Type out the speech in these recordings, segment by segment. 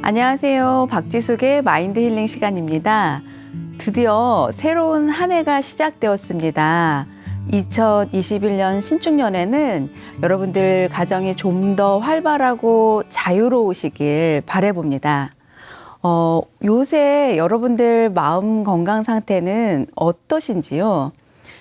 안녕하세요. 박지숙의 마인드 힐링 시간입니다. 드디어 새로운 한 해가 시작되었습니다. 2021년 신축년에는 여러분들 가정이 좀 더 활발하고 자유로우시길 바라봅니다. 요새 여러분들 마음 건강 상태는 어떠신지요?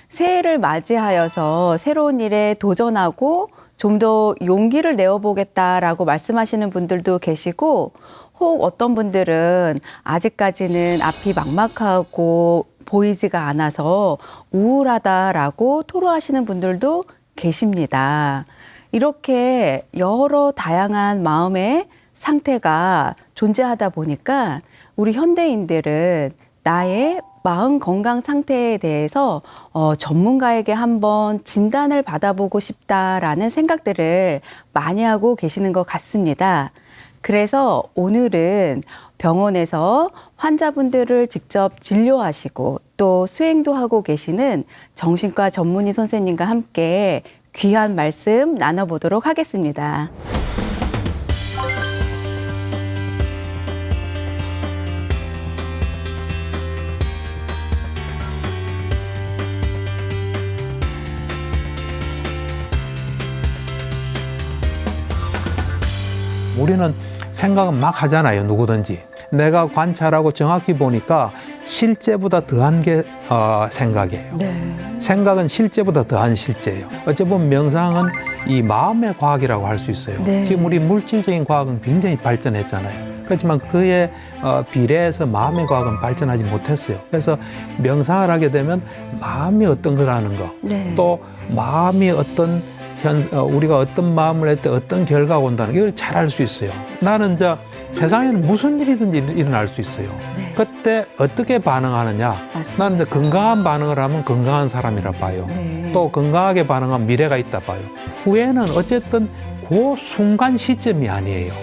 새해를 맞이하여서 새로운 일에 도전하고 좀 더 용기를 내어보겠다라고 말씀하시는 분들도 계시고, 혹 어떤 분들은 아직까지는 앞이 막막하고 보이지가 않아서 우울하다라고 토로하시는 분들도 계십니다. 이렇게 여러 다양한 마음의 상태가 존재하다 보니까 우리 현대인들은 나의 마음 건강 상태에 대해서 전문가에게 한번 진단을 받아보고 싶다라는 생각들을 많이 하고 계시는 것 같습니다. 그래서 오늘은 병원에서 환자분들을 직접 진료하시고 또 수행도 하고 계시는 정신과 전문의 선생님과 함께 귀한 말씀 나눠보도록 하겠습니다. 우리는 생각은 막 하잖아요, 누구든지. 내가 관찰하고 정확히 보니까 실제보다 더한 게 생각이에요. 네. 생각은 실제보다 더한 실제예요. 어찌 보면 명상은 이 마음의 과학이라고 할 수 있어요. 네. 지금 우리 물질적인 과학은 굉장히 발전했잖아요. 그렇지만 그에 비례해서 마음의 과학은 발전하지 못했어요. 그래서 명상을 하게 되면 마음이 어떤 거라는 거, 네. 또 마음이 어떤 우리가 어떤 마음을 할 때 어떤 결과가 온다는 걸 잘 알 수 있어요. 나는 이제 세상에는 무슨 일이든지 일어날 수 있어요. 네. 그때 어떻게 반응하느냐. 맞습니다. 나는 이제 건강한 반응을 하면 건강한 사람이라 봐요. 네. 또 건강하게 반응하면 미래가 있다 봐요. 후회는 어쨌든 그 순간 시점이 아니에요.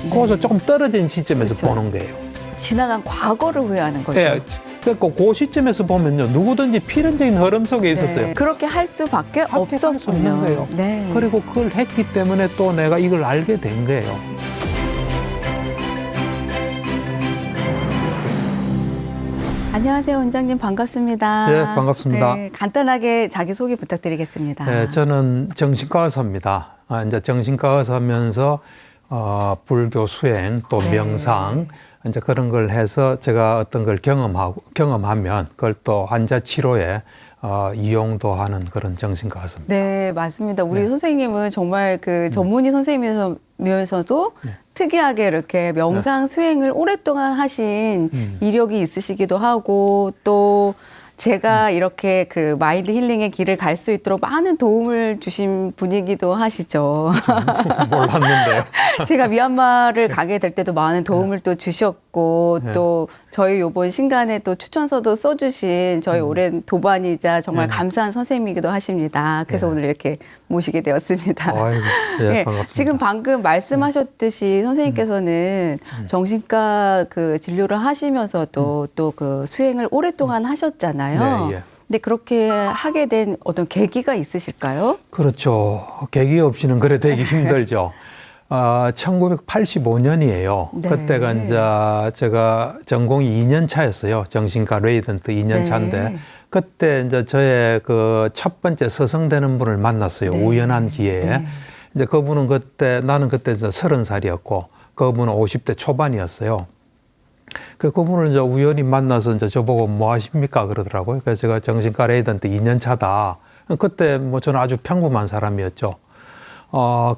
거기서 조금 떨어진 시점에서 그렇죠. 보는 거예요. 지나간 과거를 후회하는 거죠. 예, 그 시점에서 보면요, 누구든지 필연적인 흐름 속에 있었어요. 네. 그렇게 할 수밖에 할수 없는 없었군요. 거예요. 네. 그리고 그걸 했기 때문에 또 내가 이걸 알게 된 거예요. 안녕하세요, 원장님 반갑습니다. 네, 반갑습니다. 네, 간단하게 자기 소개 부탁드리겠습니다. 네, 저는 정신과 의사입니다. 이제 정신과 의사면서 불교 수행 또 네. 명상 이제 그런 걸 해서 제가 어떤 걸 경험하면 그걸 또 환자 치료에 이용도 하는 그런 정신과 의사입니다. 네, 맞습니다. 우리 네. 선생님은 정말 그 전문의 선생님이면서도 네. 특이하게 이렇게 명상 수행을 오랫동안 하신 이력이 있으시기도 하고, 또 제가 이렇게 그 마인드 힐링의 길을 갈 수 있도록 많은 도움을 주신 분이기도 하시죠. 몰랐는데요. 제가 미얀마를 가게 될 때도 많은 도움을 또 주셨고, 네. 또 저희 요번 신간에 또 추천서도 써주신 저희 오랜 도반이자 정말 네. 감사한 선생님이기도 하십니다. 그래서 네. 오늘 이렇게 모시게 되었습니다. 아이고, 예, 네, 반갑습니다. 지금 방금 말씀하셨듯이 선생님께서는 정신과 그 진료를 하시면서도 또 그 수행을 오랫동안 하셨잖아요. 네, 예. 근데 그렇게 하게 된 어떤 계기가 있으실까요? 그렇죠. 계기 없이는 그래 되기 힘들죠. 1985년이에요. 네. 그때가 이제 제가 전공이 2년 차였어요. 정신과 레이던트 2년 차인데 네. 그때 이제 저의 그 첫 번째 서성되는 분을 만났어요. 네. 우연한 기회에. 네. 이제 그분은 나는 그때 이제 30살이었고 그분은 50대 초반이었어요. 그분을 이제 우연히 만나서 이제 저보고 뭐 하십니까? 그러더라고요. 그래서 제가 정신과 레이던트 2년 차다. 그때 뭐 저는 아주 평범한 사람이었죠.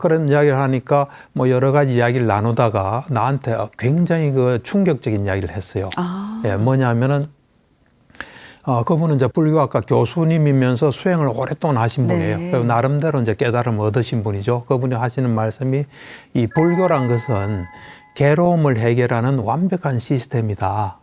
그런 이야기를 하니까 뭐 여러 가지 이야기를 나누다가 나한테 굉장히 그 충격적인 이야기를 했어요. 예, 뭐냐면은, 그분은 이제 불교학과 교수님이면서 수행을 오랫동안 하신 분이에요. 네. 그리고 나름대로 이제 깨달음을 얻으신 분이죠. 그분이 하시는 말씀이 이 불교란 것은 괴로움을 해결하는 완벽한 시스템이다.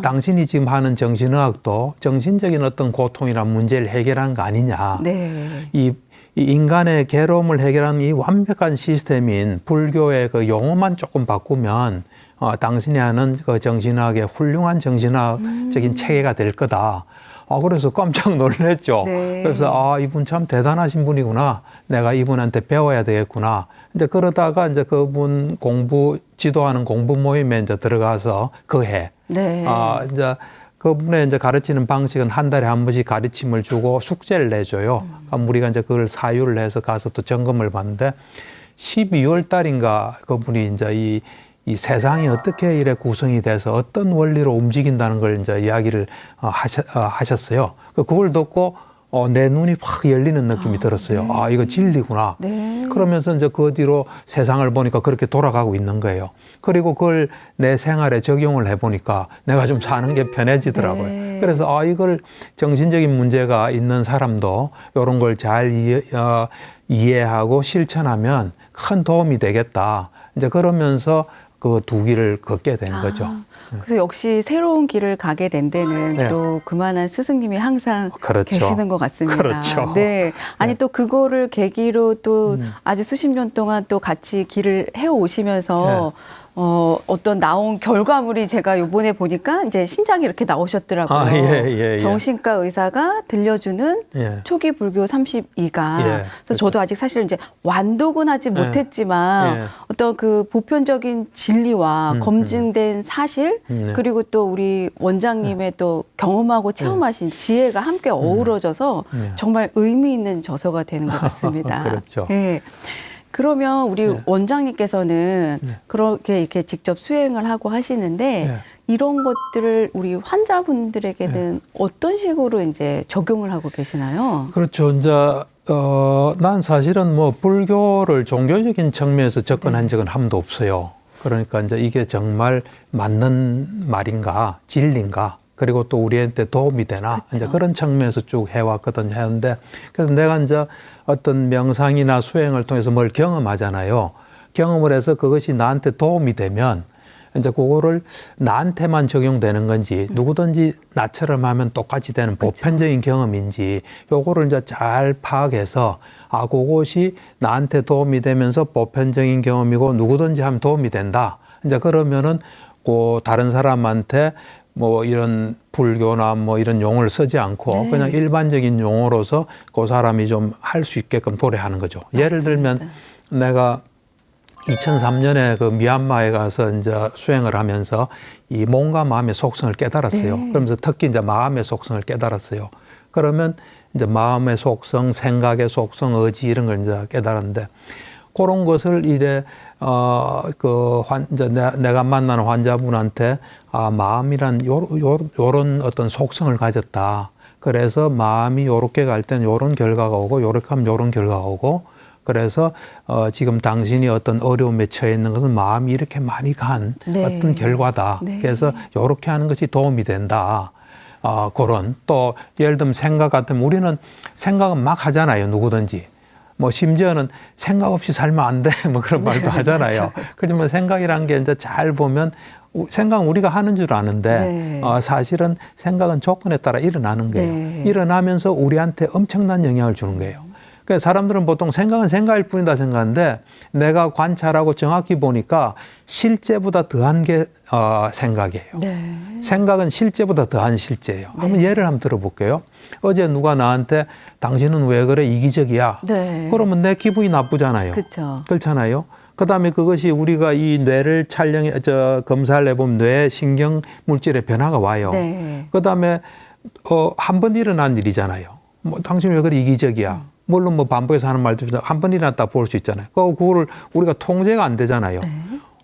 당신이 지금 하는 정신의학도 정신적인 어떤 고통이나 문제를 해결하는 거 아니냐. 네. 이 인간의 괴로움을 해결하는 이 완벽한 시스템인 불교의 그 용어만 조금 바꾸면 당신이 하는 그 정신학의 훌륭한 정신학적인 체계가 될 거다. 그래서 깜짝 놀랐죠. 네. 그래서 이분 참 대단하신 분이구나. 내가 이분한테 배워야 되겠구나. 이제 그러다가 이제 그분 지도하는 공부 모임에 이제 들어가서 그 해. 네. 이제 그분의 이제 가르치는 방식은 한 달에 한 번씩 가르침을 주고 숙제를 내줘요. 그럼 우리가 이제 그걸 사유를 해서 가서 또 점검을 받는데 12월 달인가 그분이 이제 이 세상이 어떻게 이래 구성이 돼서 어떤 원리로 움직인다는 걸 이제 이야기를 하셨어요. 그걸 듣고 내 눈이 확 열리는 느낌이 들었어요. 네. 이거 진리구나. 네. 그러면서 이제 그 뒤로 세상을 보니까 그렇게 돌아가고 있는 거예요. 그리고 그걸 내 생활에 적용을 해보니까 내가 좀 사는 게 편해지더라고요. 네. 그래서 이걸 정신적인 문제가 있는 사람도 이런 걸 잘 이해하고 실천하면 큰 도움이 되겠다. 이제 그러면서 그 두 길을 걷게 된 거죠. 그래서 역시 새로운 길을 가게 된 데는 네. 또 그만한 스승님이 항상 그렇죠. 계시는 것 같습니다. 그렇죠. 네. 아니 네. 또 그거를 계기로 또 아주 수십 년 동안 또 같이 길을 해오시면서 어떤 나온 결과물이 제가 요번에 보니까 이제 신작이 이렇게 나오셨더라고요. 예. 정신과 의사가 들려주는 예. 초기 불교 32가. 예, 그래서 그렇죠. 저도 아직 사실 이제 완독은 하지 못했지만 예. 어떤 그 보편적인 진리와 검증된 사실 그리고 또 우리 원장님의 또 경험하고 체험하신 지혜가 함께 어우러져서 정말 의미 있는 저서가 되는 것 같습니다. 그렇죠. 네. 그러면 우리 원장님께서는 그렇게 이렇게 직접 수행을 하고 하시는데 이런 것들을 우리 환자분들에게는 어떤 식으로 이제 적용을 하고 계시나요? 그렇죠. 이제 난 사실은 뭐 불교를 종교적인 측면에서 접근한 적은 한 번도 없어요. 그러니까 이제 이게 정말 맞는 말인가, 진리인가, 그리고 또 우리한테 도움이 되나, 그렇죠. 이제 그런 측면에서 쭉 해왔거든요. 했는데, 그래서 내가 이제 어떤 명상이나 수행을 통해서 뭘 경험하잖아요. 경험을 해서 그것이 나한테 도움이 되면 이제 그거를 나한테만 적용되는 건지 누구든지 나처럼 하면 똑같이 되는 보편적인 경험인지 요거를 이제 잘 파악해서 그것이 나한테 도움이 되면서 보편적인 경험이고 누구든지 하면 도움이 된다. 이제 그러면은 그 다른 사람한테 뭐 이런 불교나 뭐 이런 용어를 쓰지 않고 그냥 일반적인 용어로서 그 사람이 좀 할 수 있게끔 도래하는 거죠. 맞습니다. 예를 들면 내가 2003년에 그 미얀마에 가서 이제 수행을 하면서 이 몸과 마음의 속성을 깨달았어요. 그러면서 특히 이제 마음의 속성을 깨달았어요. 그러면 이제 마음의 속성, 생각의 속성, 의지 이런 걸 이제 깨달았는데 그런 것을 이제 이제 내가 만나는 환자분한테 마음이란 요런 어떤 속성을 가졌다. 그래서 마음이 요렇게 갈 때는 요런 결과가 오고 요렇게 하면 요런 결과가 오고 그래서 지금 당신이 어떤 어려움에 처해 있는 것은 마음이 이렇게 많이 간 어떤 결과다. 그래서 요렇게 하는 것이 도움이 된다. 그런 또 예를 들면 생각 같으면 우리는 생각은 막 하잖아요. 누구든지. 뭐 심지어는 생각 없이 살면 안 돼. 뭐 그런 말도 하잖아요. 그렇지만 생각이란 게 이제 잘 보면 생각은 우리가 하는 줄 아는데 사실은 생각은 조건에 따라 일어나는 거예요. 일어나면서 우리한테 엄청난 영향을 주는 거예요. 그러니까 사람들은 보통 생각은 생각일 뿐이다 생각하는데 내가 관찰하고 정확히 보니까 실제보다 더한 게 생각이에요. 생각은 실제보다 더한 실제예요. 한번 예를 한번 들어볼게요. 어제 누가 나한테 당신은 왜 그래 이기적이야. 그러면 내 기분이 나쁘잖아요. 그렇잖아요. 그다음에 그것이 우리가 이 뇌를 검사를 해보면 뇌 신경 물질의 변화가 와요. 그다음에 한 번 일어난 일이잖아요. 뭐 당신 왜 그래 이기적이야. 물론 뭐 반복해서 하는 말도 한 번 일어났다 볼 수 있잖아요. 그거를 우리가 통제가 안 되잖아요.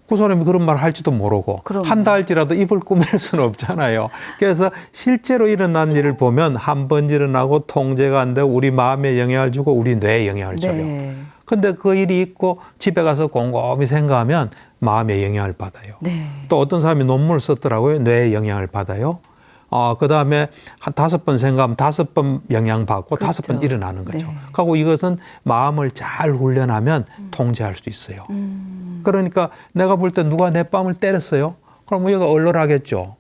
그 사람이 그런 말을 할지도 모르고 한다 할지라도 입을 꾸밀 수는 없잖아요. 그래서 실제로 일어난 일을 보면 한 번 일어나고 통제가 안 되고 우리 마음에 영향을 주고 우리 뇌에 영향을 줘요. 근데 그 일이 있고 집에 가서 곰곰이 생각하면 마음에 영향을 받아요. 또 어떤 사람이 논문을 썼더라고요. 뇌에 영향을 받아요. 그 다음에 한 5번 생각하면 5번 영향받고 5번 일어나는 거죠. 그리고 이것은 마음을 잘 훈련하면 통제할 수 있어요. 그러니까 내가 볼 때 누가 내 뺨을 때렸어요. 그럼 얘가 얼얼하겠죠.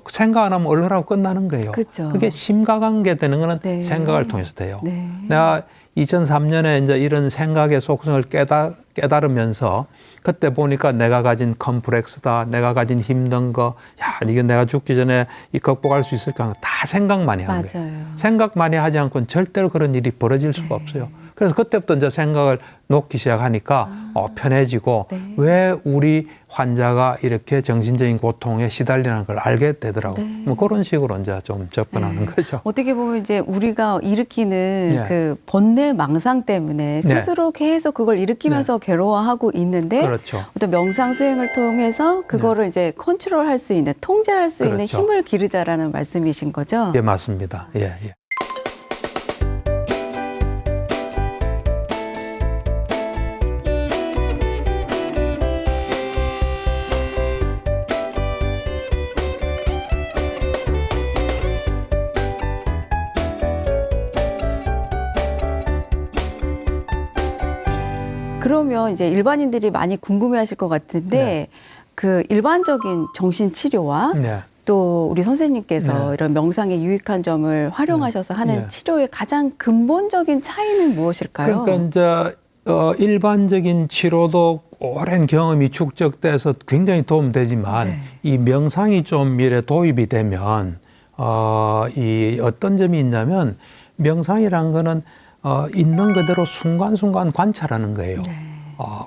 생각 안 하면 얼얼하고 끝나는 거예요. 그게 심각한 게 되는 거는 생각을 통해서 돼요. 내가 2003년에 이제 이런 생각의 속성을 깨달으면서 그때 보니까 내가 가진 컴플렉스다, 내가 가진 힘든 거, 야, 이게 내가 죽기 전에 이 극복할 수 있을까? 다 생각 많이 한 거예요. 맞아요. 생각 많이 하지 않고는 절대로 그런 일이 벌어질 수가 없어요. 그래서 그때부터 이제 생각을 놓기 시작하니까 편해지고 네. 왜 우리 환자가 이렇게 정신적인 고통에 시달리는 걸 알게 되더라고요. 네. 뭐 그런 식으로 이제 좀 접근하는 거죠. 어떻게 보면 이제 우리가 일으키는 네. 그 번뇌 망상 때문에 네. 스스로 계속 그걸 일으키면서 괴로워하고 있는데 그렇죠. 어떤 명상 수행을 통해서 그거를 이제 컨트롤할 수 있는, 통제할 수 있는 그렇죠. 힘을 기르자라는 말씀이신 거죠? 예, 맞습니다. 예, 예. 그러면 이제 일반인들이 많이 궁금해하실 것 같은데 그 일반적인 정신 치료와 네. 또 우리 선생님께서 네. 이런 명상의 유익한 점을 활용하셔서 하는 네. 치료의 가장 근본적인 차이는 무엇일까요? 그러니까 이제 일반적인 치료도 오랜 경험이 축적돼서 굉장히 도움되지만 네. 이 명상이 좀 이래 도입이 되면 이 어떤 점이 있냐면 명상이란 거는 있는 그대로 순간순간 관찰하는 거예요. 네.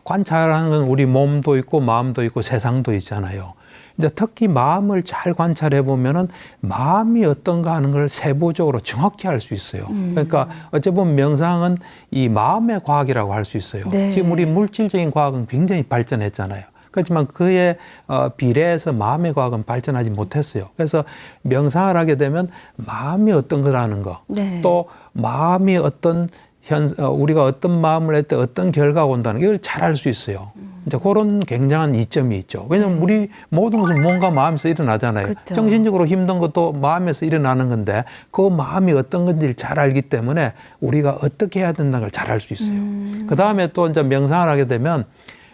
관찰하는 건 우리 몸도 있고 마음도 있고 세상도 있잖아요. 이제 특히 마음을 잘 관찰해 보면은 마음이 어떤가 하는 걸 세부적으로 정확히 알 수 있어요. 그러니까 어찌 보면 명상은 이 마음의 과학이라고 할 수 있어요. 네. 지금 우리 물질적인 과학은 굉장히 발전했잖아요. 그렇지만 그에 비례해서 마음의 과학은 발전하지 못했어요. 그래서 명상을 하게 되면 마음이 어떤 거라는 거, 네. 또 마음이 어떤 우리가 어떤 마음을 할 때 어떤 결과가 온다는 걸 잘 알 수 있어요. 이제 그런 굉장한 이점이 있죠. 왜냐하면 우리 모든 것은 뭔가 마음에서 일어나잖아요. 그쵸. 정신적으로 힘든 것도 마음에서 일어나는 건데 그 마음이 어떤 건지를 잘 알기 때문에 우리가 어떻게 해야 된다는 걸 잘 알 수 있어요. 그 다음에 또 이제 명상을 하게 되면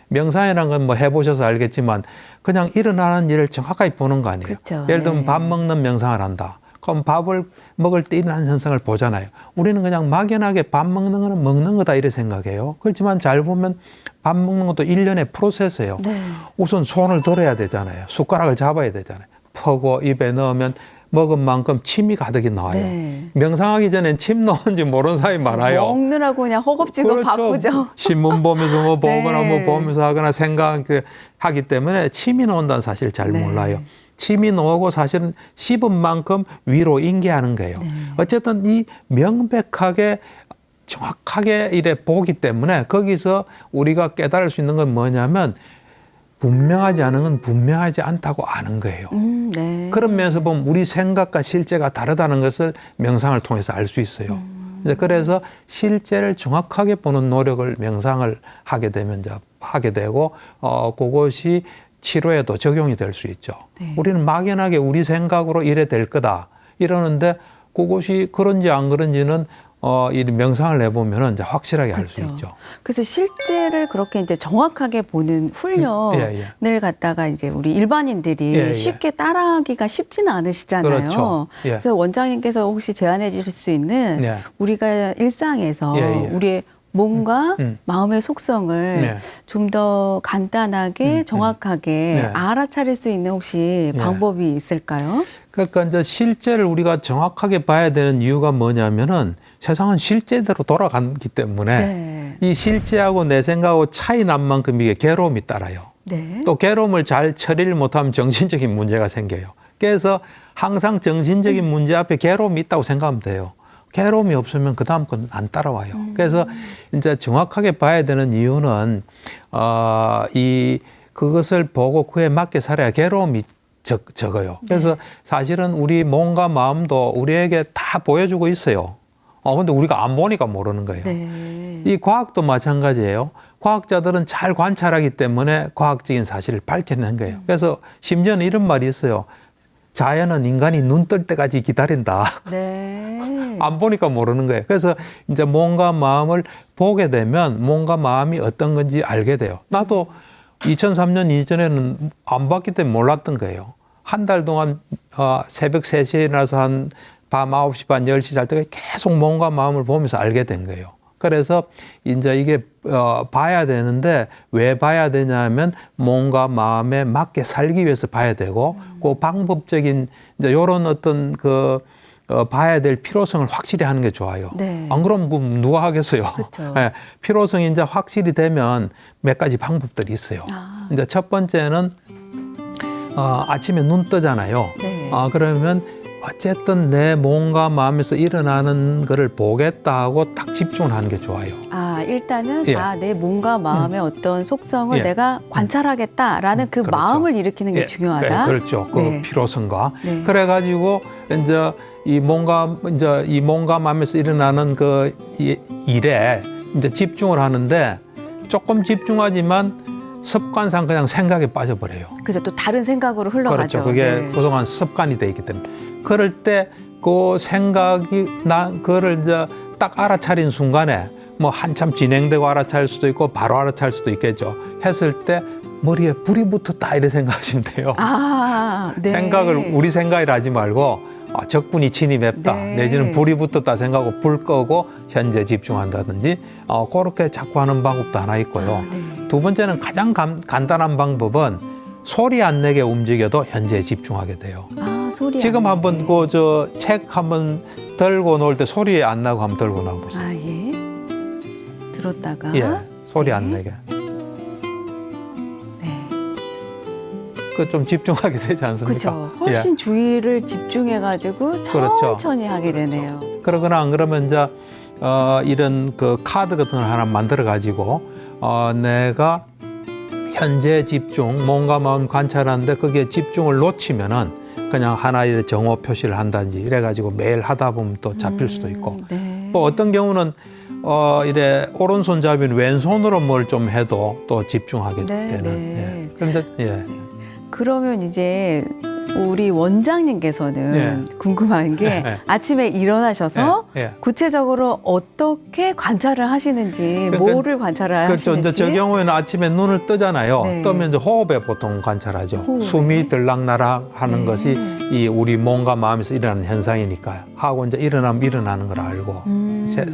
명상이라는 건 뭐 해보셔서 알겠지만 그냥 일어나는 일을 정확하게 보는 거 아니에요. 그쵸. 예를 들면 네. 밥 먹는 명상을 한다. 그럼 밥을 먹을 때 일어나는 현상을 보잖아요. 우리는 그냥 막연하게 밥 먹는 거는 먹는 거다 이렇게 생각해요. 그렇지만 잘 보면 밥 먹는 것도 일련의 프로세스예요. 네. 우선 손을 들어야 되잖아요. 숟가락을 잡아야 되잖아요. 퍼고 입에 넣으면 먹은 만큼 침이 가득이 나와요. 네. 명상하기 전엔 침 넣은지 모르는 사람이 많아요. 먹느라고 그냥 허겁지겁 그렇죠. 바쁘죠. 신문 보면서 뭐 보거나 네. 뭐 보면서 하거나 생각하기 때문에 침이 나온다는 사실을 잘 네. 몰라요. 침이 나오고 사실은 씹은 만큼 위로 인계하는 거예요. 네. 어쨌든 이 명백하게 정확하게 이래 보기 때문에 거기서 우리가 깨달을 수 있는 건 뭐냐면 분명하지 않은 건 분명하지 않다고 아는 거예요. 네. 그런 면에서 보면 우리 생각과 실제가 다르다는 것을 명상을 통해서 알 수 있어요. 이제 그래서 실제를 정확하게 보는 노력을 명상을 하게 되면 이제 하게 되고 그것이 치료에도 적용이 될 수 있죠. 네. 우리는 막연하게 우리 생각으로 이래 될 거다 이러는데 그것이 그런지 안 그런지는 이 명상을 해보면 이제 확실하게 알 수 그렇죠. 있죠. 그래서 실제를 그렇게 이제 정확하게 보는 훈련을 갖다가 이제 우리 일반인들이 예, 예. 쉽게 따라하기가 쉽지는 않으시잖아요. 그렇죠. 예. 그래서 원장님께서 혹시 제안해 주실 수 있는 예. 우리가 일상에서 예, 예. 우리의 몸과 음. 마음의 속성을 네. 좀 더 간단하게 정확하게 네. 알아차릴 수 있는 혹시 예. 방법이 있을까요? 그러니까 이제 실제를 우리가 정확하게 봐야 되는 이유가 뭐냐면은 세상은 실제대로 돌아가기 때문에 네. 이 실제하고 내 생각하고 차이 난 만큼 이게 괴로움이 따라요. 네. 또 괴로움을 잘 처리를 못하면 정신적인 문제가 생겨요. 그래서 항상 정신적인 문제 앞에 괴로움이 있다고 생각하면 돼요. 괴로움이 없으면 그 다음 건 안 따라와요. 그래서 이제 정확하게 봐야 되는 이유는 그것을 보고 그에 맞게 살아야 괴로움이 적어요. 그래서 사실은 우리 몸과 마음도 우리에게 다 보여주고 있어요. 근데 우리가 안 보니까 모르는 거예요. 네. 이 과학도 마찬가지예요. 과학자들은 잘 관찰하기 때문에 과학적인 사실을 밝혀낸 거예요. 그래서 심지어는 이런 말이 있어요. 자연은 인간이 눈 뜰 때까지 기다린다. 네. 안 보니까 모르는 거예요. 그래서 이제 몸과 마음을 보게 되면 몸과 마음이 어떤 건지 알게 돼요. 나도 2003년 이전에는 안 봤기 때문에 몰랐던 거예요. 한 달 동안 새벽 3시에 일어나서 한 밤 9시 반 10시 잘 때 계속 몸과 마음을 보면서 알게 된 거예요. 그래서 이제 이게 봐야 되는데 왜 봐야 되냐면 몸과 마음에 맞게 살기 위해서 봐야 되고 그 방법적인 이제 요런 어떤 봐야 될 필요성을 확실히 하는 게 좋아요. 네. 안 그러면 누가 하겠어요? 그렇죠. 예, 필요성이 이제 확실히 되면 몇 가지 방법들이 있어요. 이제 첫 번째는 아침에 눈 뜨잖아요. 네. 그러면 어쨌든 내 몸과 마음에서 일어나는 거를 보겠다 하고 딱 집중을 하는 게 좋아요. 일단은 예. 내 몸과 마음의 어떤 속성을 예. 내가 관찰하겠다라는 그 그렇죠. 마음을 일으키는 게 예, 중요하다. 그렇죠. 그 네. 필요성과. 네. 그래가지고 이제 이 몸과 마음에서 일어나는 그 일에 이제 집중을 하는데 조금 집중하지만 습관상 그냥 생각에 빠져버려요. 그죠. 또 다른 생각으로 흘러가죠. 그렇죠. 그게 네. 그동안 습관이 돼 있기 때문에. 그럴 때 그 생각이 그거를 이제 딱 알아차린 순간에 뭐 한참 진행되고 알아차릴 수도 있고 바로 알아차릴 수도 있겠죠. 했을 때 머리에 불이 붙었다 이렇게 생각하시면 돼요. 네. 생각을 우리 생각을 하지 말고 적군이 침입했다 네. 내지는 불이 붙었다 생각하고 불 끄고 현재 집중한다든지 그렇게 자꾸 하는 방법도 하나 있고요. 네. 두 번째는 가장 간단한 방법은 소리 안 내게 움직여도 현재에 집중하게 돼요. 소리 지금 안 한번 나게. 책 한번 들고 놓을 때 소리 안 나고 한번 들고 나보세요. 예. 들었다가 예, 소리 안 네. 내게. 네. 그 좀 집중하게 되지 않습니까? 그렇죠. 훨씬 주의를 집중해가지고 그렇죠. 천천히 하게 되네요. 그러거나 안 그러면 이제 이런 그 카드 같은 걸 하나 만들어 가지고 내가 현재 집중, 몸과 마음 관찰하는데 거기에 집중을 놓치면은 그냥 하나의 정오 표시를 한다든지 이래 가지고 매일 하다 보면 또 잡힐 수도 있고 네. 또 어떤 경우는 이래 오른손잡이는 왼손으로 뭘 좀 해도 또 집중하게 네, 되는. 네. 예. 그런데 예. 그러면 이제 우리 원장님께서는 예. 궁금한 게 예. 아침에 일어나셔서 예. 예. 구체적으로 어떻게 관찰을 하시는지, 그러니까 뭐를 관찰을 그렇죠. 이제 하시는지. 저 경우에는 아침에 눈을 뜨잖아요. 네. 뜨면 이제 호흡에 보통 관찰하죠. 호흡에. 숨이 들락날락 하는 네. 것이 이 우리 몸과 마음에서 일어나는 현상이니까요. 하고 이제 일어나면 일어나는 걸 알고,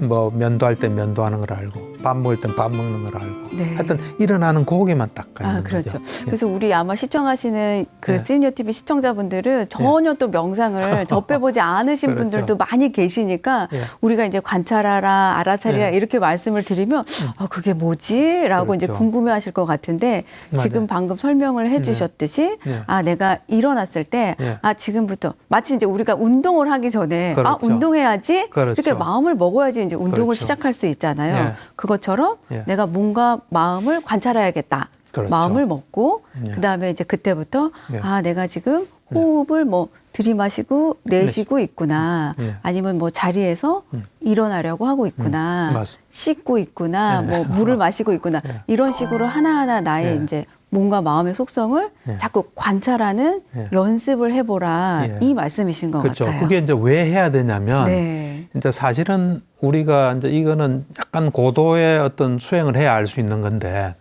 뭐 면도할 때 면도하는 걸 알고, 밥 먹을 땐 밥 먹는 걸 알고. 네. 하여튼 일어나는 고기만 딱 가는 그렇죠. 거죠. 그래서 우리 아마 시청하시는 그 예. 시니어 TV 시청자분들은 전혀 또 명상을 접해보지 않으신 그렇죠. 분들도 많이 계시니까 예. 우리가 이제 관찰하라, 알아차리라 예. 이렇게 말씀을 드리면 그게 뭐지? 라고 이제 그렇죠. 궁금해하실 것 같은데 지금 맞아요. 방금 설명을 해주셨듯이 예. 내가 일어났을 때 예. 지금부터 마치 이제 우리가 운동을 하기 전에 그렇죠. 운동해야지 그렇죠. 이렇게 마음을 먹어야지 이제 운동을 그렇죠. 시작할 수 있잖아요. 예. 그것처럼 예. 내가 몸과 마음을 관찰해야겠다. 그렇죠. 마음을 먹고 예. 그다음에 이제 그때부터 예. 내가 지금 호흡을 뭐 들이마시고 내쉬고 있구나. 예. 아니면 뭐 자리에서 일어나려고 하고 있구나. 맞습니다. 씻고 있구나. 예. 뭐 물을 마시고 있구나. 예. 이런 식으로 하나하나 나의 예. 이제 몸과 마음의 속성을 예. 자꾸 관찰하는 예. 연습을 해보라. 예. 이 말씀이신 것 그렇죠. 같아요. 그게 이제 왜 해야 되냐면 네. 이제 사실은 우리가 이제 이거는 약간 고도의 어떤 수행을 해야 알 수 있는 건데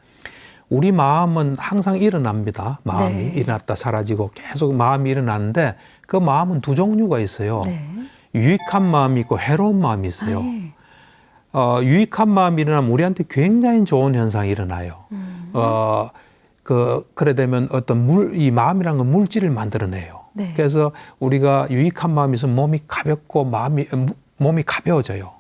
우리 마음은 항상 일어납니다. 마음이 네. 일어났다 사라지고 계속 마음이 일어나는데 그 마음은 두 종류가 있어요. 네. 유익한 마음이 있고 해로운 마음이 있어요. 예. 유익한 마음이 일어나면 우리한테 굉장히 좋은 현상이 일어나요. 그래 되면 어떤 이 마음이라는 건 물질을 만들어내요. 네. 그래서 우리가 유익한 마음이 있으면 몸이 가볍고 몸이 가벼워져요.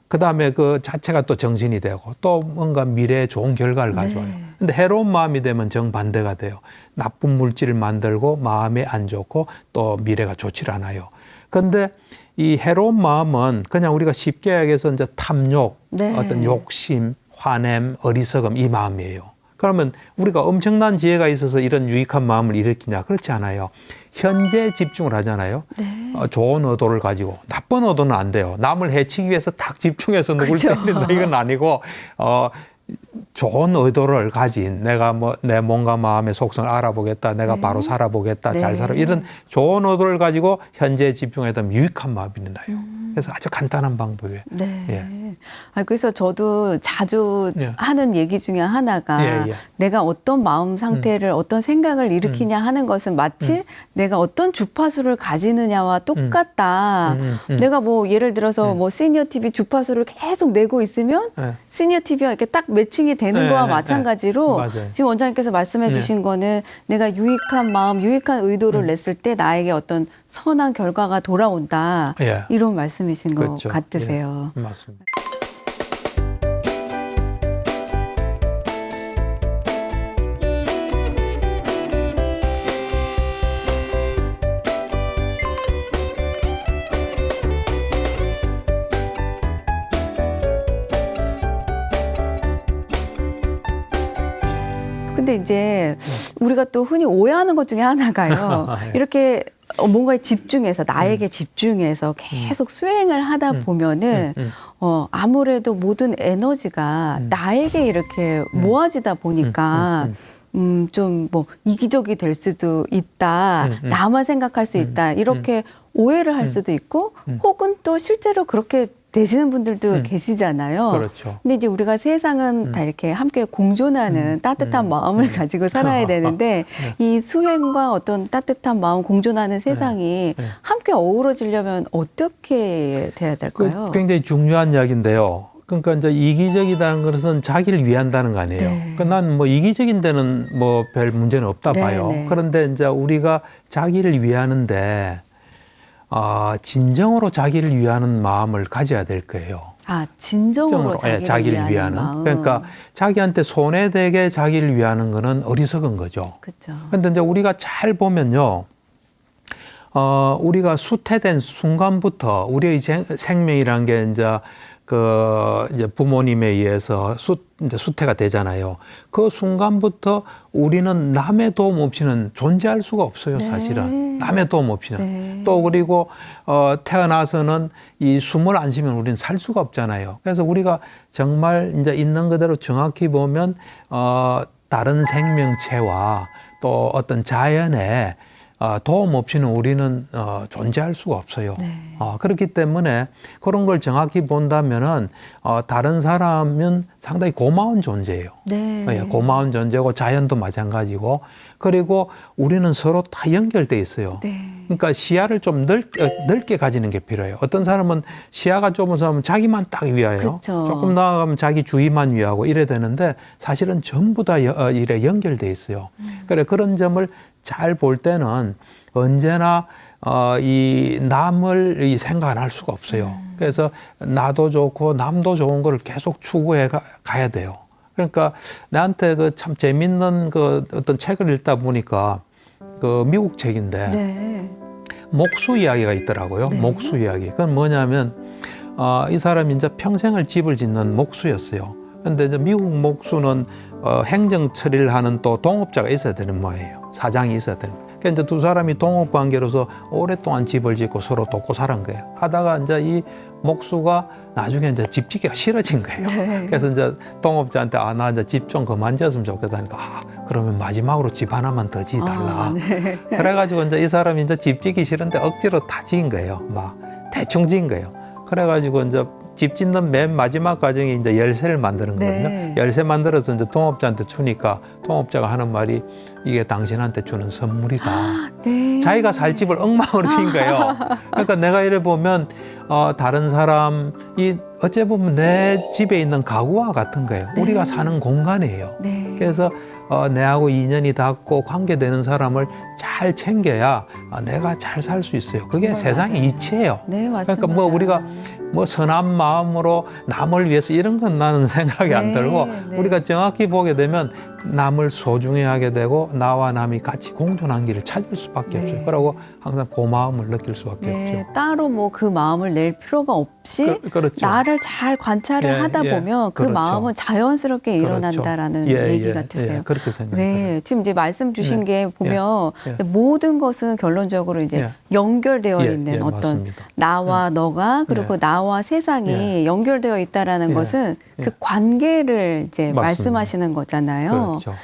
그 다음에 그 자체가 또 정신이 되고 또 뭔가 미래에 좋은 결과를 가져와요. 네. 근데 해로운 마음이 되면 정반대가 돼요. 나쁜 물질을 만들고 마음이 안 좋고 또 미래가 좋지를 않아요. 근데 이 해로운 마음은 그냥 우리가 쉽게 얘기해서 이제 탐욕, 네. 어떤 욕심, 화냄, 어리석음 이 마음이에요. 그러면 우리가 엄청난 지혜가 있어서 이런 유익한 마음을 일으키냐? 그렇지 않아요. 현재 집중을 하잖아요. 네. 좋은 의도를 가지고 나쁜 의도는 안 돼요. 남을 해치기 위해서 딱 집중해서 누굴 그쵸. 때린다 이건 아니고 좋은 의도를 가진 내가 뭐 내 몸과 마음의 속성을 알아보겠다. 내가 네. 바로 살아보겠다. 네. 잘 살아. 이런 좋은 의도를 가지고 현재에 집중해야 되면 유익한 마음이 일어나요. 그래서 아주 간단한 방법이에요. 네. 예. 그래서 저도 자주 예. 하는 얘기 중에 하나가 예, 예. 내가 어떤 마음 상태를 어떤 생각을 일으키냐 하는 것은 마치 내가 어떤 주파수를 가지느냐와 똑같다. 내가 뭐 예를 들어서 뭐 시니어 TV 주파수를 계속 내고 있으면 예. 시니어 TV와 이렇게 딱 매칭이 되는 예, 거와 예, 마찬가지로 맞아요. 지금 원장님께서 말씀해 주신 거는 내가 유익한 마음, 유익한 의도를 냈을 때 나에게 어떤 선한 결과가 돌아온다. 예. 이런 말씀이신 것 그렇죠. 같으세요. 예. 맞습니다. 근데 이제 우리가 또 흔히 오해하는 것 중에 하나가요. 예. 이렇게 뭔가에 집중해서 나에게 집중해서 계속 수행을 하다 보면은 아무래도 모든 에너지가 나에게 이렇게 모아지다 보니까 좀 뭐 이기적이 될 수도 있다. 나만 생각할 수 있다. 이렇게 오해를 할 수도 있고 혹은 또 실제로 그렇게 되시는 분들도 계시잖아요. 그렇죠. 근데 이제 우리가 세상은 다 이렇게 함께 공존하는 따뜻한 마음을 가지고 살아야 되는데 이 수행과 어떤 따뜻한 마음 공존하는 세상이 네. 함께 어우러지려면 어떻게 돼야 될까요? 굉장히 중요한 이야기인데요. 그러니까 이제 이기적이라는 것은 자기를 위한다는 거 아니에요. 네. 그러니까 난 뭐 이기적인 데는 뭐 별 문제는 없다 네, 봐요. 네. 그런데 이제 우리가 자기를 위하는데 진정으로 자기를 위하는 마음을 가져야 될 거예요. 진정으로 자기를 위하는. 마음. 그러니까 자기한테 손해되게 자기를 위하는 거는 어리석은 거죠. 그렇죠. 그런데 이제 우리가 잘 보면요. 우리가 수태된 순간부터 우리의 생명이란 게 이제 부모님에 의해서 이제 수태가 되잖아요. 그 순간부터 우리는 남의 도움 없이는 존재할 수가 없어요, 사실은. 남의 도움 없이는. 네. 또 그리고 태어나서는 이 숨을 안 쉬면 우리는 살 수가 없잖아요. 그래서 우리가 정말 이제 있는 그대로 정확히 보면 다른 생명체와 또 어떤 자연에 도움 없이는 우리는 존재할 수가 없어요. 네. 그렇기 때문에 그런 걸 정확히 본다면은 다른 사람은 상당히 고마운 존재예요. 네. 예, 고마운 존재고 자연도 마찬가지고 그리고 우리는 서로 다 연결돼 있어요. 네. 그러니까 시야를 좀 넓게 가지는 게 필요해요. 어떤 사람은 시야가 좁아서 하면 자기만 딱 위하여 그쵸. 조금 나아가면 자기 주위만 위하고 이래 되는데 사실은 전부 다 이래 연결돼 있어요. 그래 그런 점을 잘 볼 때는 언제나 이 남을 생각 안 할 수가 없어요. 그래서 나도 좋고 남도 좋은 걸 계속 추구해 가야 돼요. 그러니까 나한테 그 참 재밌는 그 어떤 책을 읽다 보니까 그 미국 책인데 네. 목수 이야기가 있더라고요. 네. 목수 이야기. 그건 뭐냐면 이 사람이 이제 평생을 집을 짓는 목수였어요. 근데 이제 미국 목수는 행정 처리를 하는 또 동업자가 있어야 되는 모양이에요. 사장이 있어야 되는. 그러니까 이제 두 사람이 동업 관계로서 오랫동안 집을 짓고 서로 돕고 살은 거예요. 하다가 이제 이 목수가 나중에 이제 집 짓기가 싫어진 거예요. 네. 그래서 이제 동업자한테 나 이제 집 좀 그만 지었으면 좋겠다 하니까 그러면 마지막으로 집 하나만 더 지달라. 네. 그래가지고 이제 이 사람이 이제 집 짓기 싫은데 억지로 다 지은 거예요. 막 대충 지은 거예요. 그래가지고 이제 집 짓는 맨 마지막 과정이 이제 열쇠를 만드는 거거든요. 네. 열쇠 만들어서 이제 동업자한테 주니까 동업자가 하는 말이 이게 당신한테 주는 선물이다. 네. 자기가 살 집을 엉망으로 지은 거예요. 그러니까 내가 이래 보면 다른 사람이 어째 보면 내 집에 있는 가구와 같은 거예요. 네. 우리가 사는 공간이에요. 네. 그래서 내하고 인연이 닿고 관계되는 사람을 잘 챙겨야 내가 잘 살 수 있어요. 그게 정말 세상의 맞아요. 이치예요. 네, 맞습니다. 그러니까 뭐 우리가 뭐 선한 마음으로 남을 위해서 이런 건 나는 생각이 안 네, 들고 네. 우리가 정확히 보게 되면 남을 소중히 하게 되고 나와 남이 같이 공존한 길을 찾을 수밖에 네. 없어요. 그러고 항상 고마움을 느낄 수밖에 네, 없죠. 따로 뭐 그 마음을 낼 필요가 없이 그렇죠. 나를 잘 관찰을 예, 하다 예, 보면 그 그렇죠. 마음은 자연스럽게 일어난다라는 얘기 같으세요. 그렇게 생각해요. 네, 지금 이제 말씀 주신 네, 게 보면 예. 모든 것은 결론적으로 이제 예. 연결되어 예, 있는 예, 어떤 맞습니다. 나와 너가 그리고 나와 세상이 연결되어 있다라는 예. 것은 예. 그 관계를 이제 맞습니다. 말씀하시는 거잖아요. 그렇죠.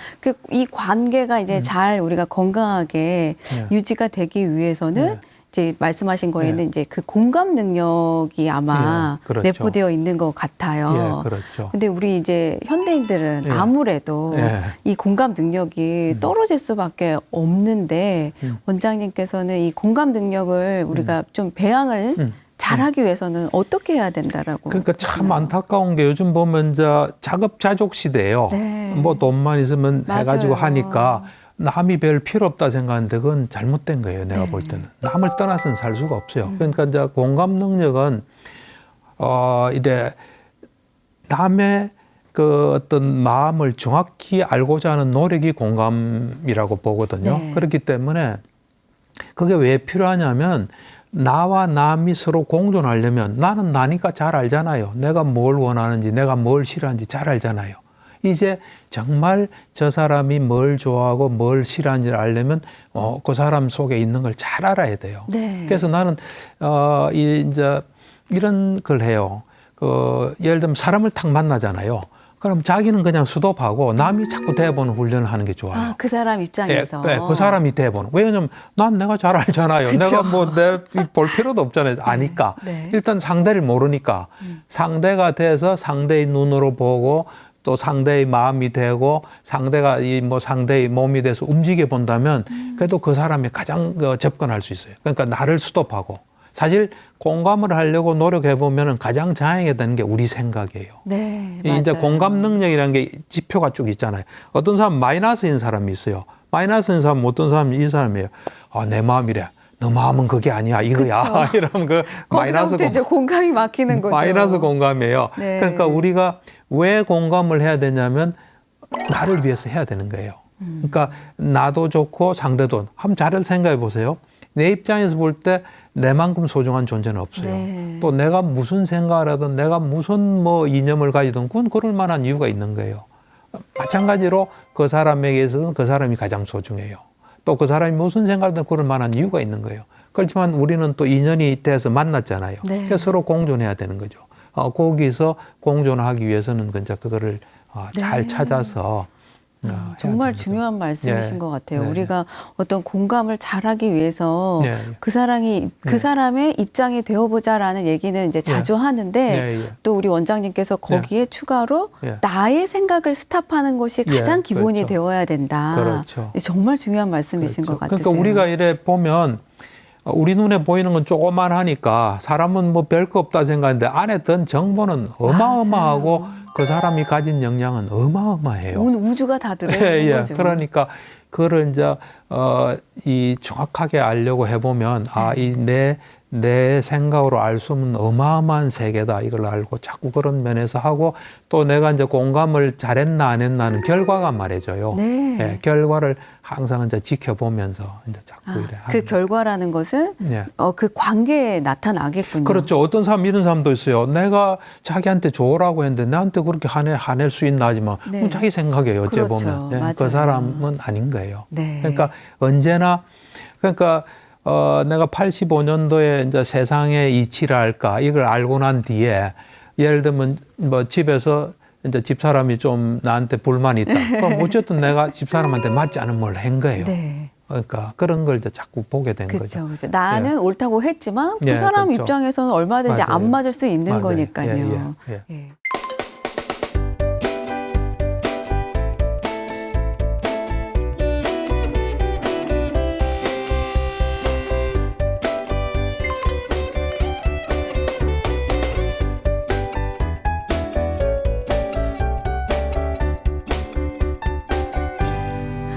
이 관계가 이제 잘 우리가 건강하게 예. 유지가 되기 위해서는 예. 이제 말씀하신 거에는 이제 그 공감 능력이 아마 그렇죠. 내포되어 있는 것 같아요. 그렇죠. 근데 우리 이제 현대인들은 아무래도 이 공감 능력이 떨어질 수밖에 없는데 원장님께서는 이 공감 능력을 우리가 좀 배양을 잘하기 위해서는 어떻게 해야 된다라고? 그러니까 참 안타까운 게 요즘 보면 이제 자급자족 시대예요. 네. 뭐 돈만 있으면 맞아요. 해가지고 하니까 남이 별 필요 없다 생각하는데 그건 잘못된 거예요. 내가 볼 때는 남을 떠나서는 살 수가 없어요. 그러니까 이제 공감 능력은 이래 남의 그 어떤 마음을 정확히 알고자 하는 노력이 공감이라고 보거든요. 네. 그렇기 때문에 그게 왜 필요하냐면 나와 남이 서로 공존하려면 나는 나니까 잘 알잖아요. 내가 뭘 원하는지, 내가 뭘 싫어하는지 잘 알잖아요. 이제 정말 저 사람이 뭘 좋아하고 뭘 싫어하는지를 알려면 그 사람 속에 있는 걸 잘 알아야 돼요. 네. 그래서 나는 이제 이런 걸 해요. 예를 들면 사람을 탁 만나잖아요. 그럼 자기는 그냥 수도하고 남이 자꾸 대보는 훈련을 하는 게 좋아요. 아, 그 사람 입장에서. 그 사람이 대보는. 왜냐면 난 내가 잘 알잖아요. 그쵸? 내가 뭐 볼 필요도 없잖아요. 아니까. 네. 일단 상대를 모르니까 상대가 돼서 상대의 눈으로 보고 또 상대의 마음이 되고 상대가 상대의 몸이 돼서 움직여 본다면 그래도 그 사람이 가장 접근할 수 있어요. 그러니까 나를 스톱하고. 사실 공감을 하려고 노력해 보면은 가장 장애가 되는 게 우리 생각이에요. 네, 이제 맞아요. 공감 능력이라는 게 지표가 쭉 있잖아요. 어떤 사람 마이너스인 사람이 있어요. 마이너스인 사람 어떤 사람이 이 사람이에요. 내 마음이래. 너 마음은 그게 아니야. 이거야. 이러면 그 마이너스 이제 공감이 막히는 거죠. 마이너스 공감이에요. 네. 그러니까 우리가 왜 공감을 해야 되냐면 나를 위해서 해야 되는 거예요. 그러니까 나도 좋고 상대도 한번 잘 생각해 보세요. 내 입장에서 볼 때 내만큼 소중한 존재는 없어요. 네. 또 내가 무슨 생각을 하든 내가 무슨 이념을 가지든 그건 그럴 만한 이유가 있는 거예요. 마찬가지로 그 사람에게서는 그 사람이 가장 소중해요. 또 그 사람이 무슨 생각을 하든 그럴 만한 이유가 있는 거예요. 그렇지만 우리는 또 인연이 돼서 만났잖아요. 네. 그래서 서로 공존해야 되는 거죠. 거기서 공존하기 위해서는 이제 그거를 잘 찾아서 정말 중요한 말씀이신 것 같아요. 우리가 어떤 공감을 잘하기 위해서 그 사람의 입장이 되어보자라는 얘기는 이제 자주 하는데 또 우리 원장님께서 거기에 추가로 나의 생각을 스탑하는 것이 가장 기본이 그렇죠. 되어야 된다. 그렇죠. 정말 중요한 말씀이신 것 같으세요. 그러니까 우리가 이래 보면 우리 눈에 보이는 건 조그만하니까 사람은 뭐 별거 없다 생각하는데 안에 든 정보는 어마어마하고 맞아요. 그 사람이 가진 역량은 어마어마해요. 온 우주가 다 들어있는 거죠. 그러니까 그걸 이제 이 정확하게 알려고 해보면 내 생각으로 알 수 없는 어마어마한 세계다 이걸 알고 자꾸 그런 면에서 하고 또 내가 이제 공감을 잘했나 안 했나는 결과가 말해줘요. 네. 결과를 항상 이제 지켜보면서 이제 자꾸 이래. 그 결과라는 것은 그 관계에 나타나겠군요. 그렇죠. 어떤 사람 이런 사람도 있어요. 내가 자기한테 좋으라고 했는데 나한테 그렇게 화낼 수 있나 하지만 그건 자기 생각이에요. 어째 그렇죠. 보면 그 사람은 아닌 거예요. 네. 그러니까 언제나 내가 85년도에 이제 세상의 이치를 알까 이걸 알고 난 뒤에 예를 들면 집에서 이제 집사람이 좀 나한테 불만이 있다. 그럼 어쨌든 내가 집사람한테 맞지 않은 뭘 한 거예요. 네. 그러니까 그런 걸 이제 자꾸 보게 된 거죠. 그렇죠. 나는 옳다고 했지만 그 사람 그렇죠. 입장에서는 얼마든지 맞아요. 안 맞을 수 있는 맞아요. 거니까요. 예.